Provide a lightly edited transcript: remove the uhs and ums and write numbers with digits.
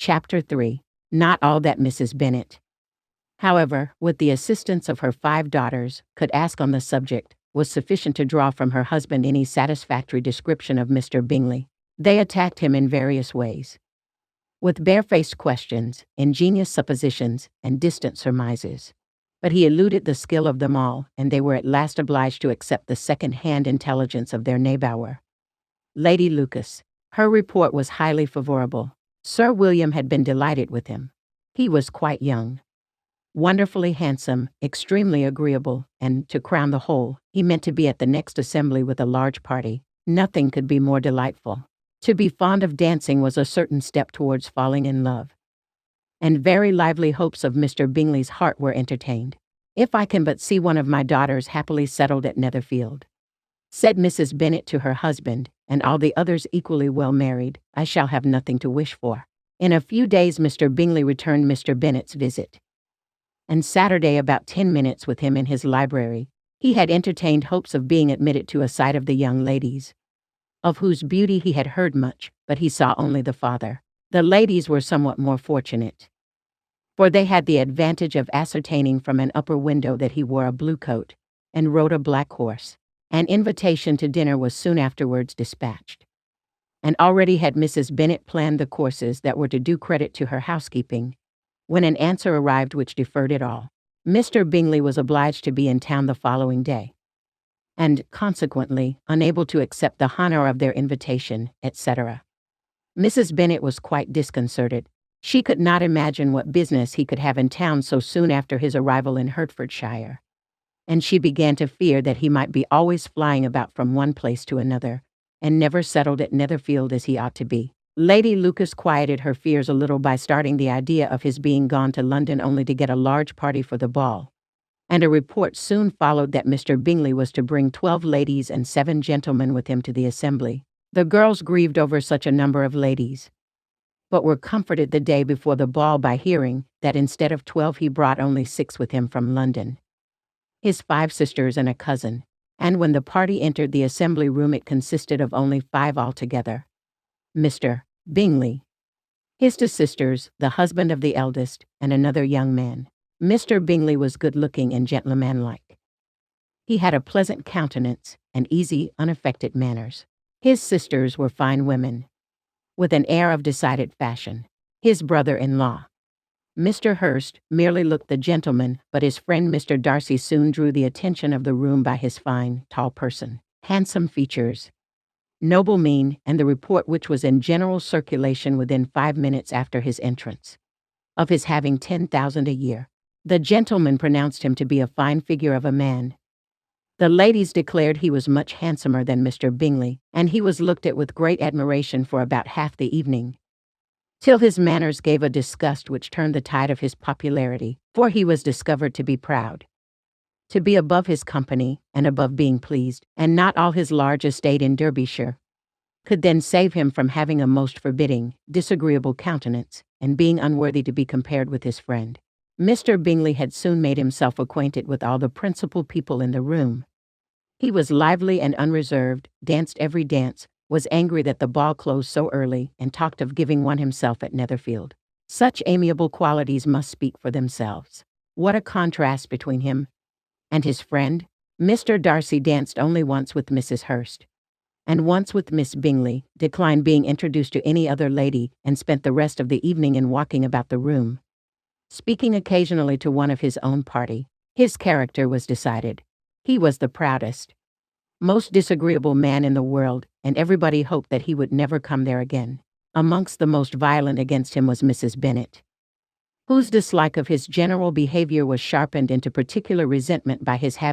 Chapter 3. Not all that Mrs. Bennet, however, with the assistance of her 5 daughters, could ask on the subject, was sufficient to draw from her husband any satisfactory description of Mr. Bingley. They attacked him in various ways, with barefaced questions, ingenious suppositions, and distant surmises. But he eluded the skill of them all, and they were at last obliged to accept the second-hand intelligence of their neighbour, Lady Lucas. Her report was highly favorable. Sir William had been delighted with him. He was quite young, wonderfully handsome, extremely agreeable, and, to crown the whole, he meant to be at the next assembly with a large party. Nothing could be more delightful. To be fond of dancing was a certain step towards falling in love, and very lively hopes of Mr. Bingley's heart were entertained. "If I can but see one of my daughters happily settled at Netherfield," said Mrs. Bennet to her husband, "and all the others equally well married, I shall have nothing to wish for." In a few days Mr. Bingley returned Mr. Bennet's visit, and Saturday about 10 minutes with him in his library. He had entertained hopes of being admitted to a sight of the young ladies, of whose beauty he had heard much, but he saw only the father. The ladies were somewhat more fortunate, for they had the advantage of ascertaining from an upper window that he wore a blue coat and rode a black horse. An invitation to dinner was soon afterwards dispatched, and already had Mrs. Bennet planned the courses that were to do credit to her housekeeping, when an answer arrived which deferred it all. Mr. Bingley was obliged to be in town the following day, and, consequently, unable to accept the honour of their invitation, etc. Mrs. Bennet was quite disconcerted. She could not imagine what business he could have in town so soon after his arrival in Hertfordshire, and she began to fear that he might be always flying about from one place to another, and never settled at Netherfield as he ought to be. Lady Lucas quieted her fears a little by starting the idea of his being gone to London only to get a large party for the ball, and a report soon followed that Mr. Bingley was to bring 12 ladies and 7 gentlemen with him to the assembly. The girls grieved over such a number of ladies, but were comforted the day before the ball by hearing that instead of 12 he brought only 6 with him from London, his 5 sisters and a cousin, and when the party entered the assembly room it consisted of only 5 altogether: Mr. Bingley, his 2 sisters, the husband of the eldest, and another young man. Mr. Bingley was good-looking and gentlemanlike. He had a pleasant countenance and easy, unaffected manners. His sisters were fine women, with an air of decided fashion. His brother-in-law, Mr. Hurst, merely looked the gentleman, but his friend Mr. Darcy soon drew the attention of the room by his fine, tall person, handsome features, noble mien, and the report which was in general circulation within 5 minutes after his entrance, of his having 10,000 a year. The gentleman pronounced him to be a fine figure of a man. The ladies declared he was much handsomer than Mr. Bingley, and he was looked at with great admiration for about half the evening, till his manners gave a disgust which turned the tide of his popularity, for he was discovered to be proud, to be above his company, and above being pleased, and not all his large estate in Derbyshire could then save him from having a most forbidding, disagreeable countenance, and being unworthy to be compared with his friend. Mr. Bingley had soon made himself acquainted with all the principal people in the room. He was lively and unreserved, danced every dance, was angry that the ball closed so early, and talked of giving one himself at Netherfield. Such amiable qualities must speak for themselves. What a contrast between him and his friend! Mr. Darcy danced only once with Mrs. Hurst, and once with Miss Bingley, declined being introduced to any other lady, and spent the rest of the evening in walking about the room, speaking occasionally to one of his own party. His character was decided. He was the proudest, most disagreeable man in the world, and everybody hoped that he would never come there again. Amongst the most violent against him was Mrs. Bennet, whose dislike of his general behavior was sharpened into particular resentment by his having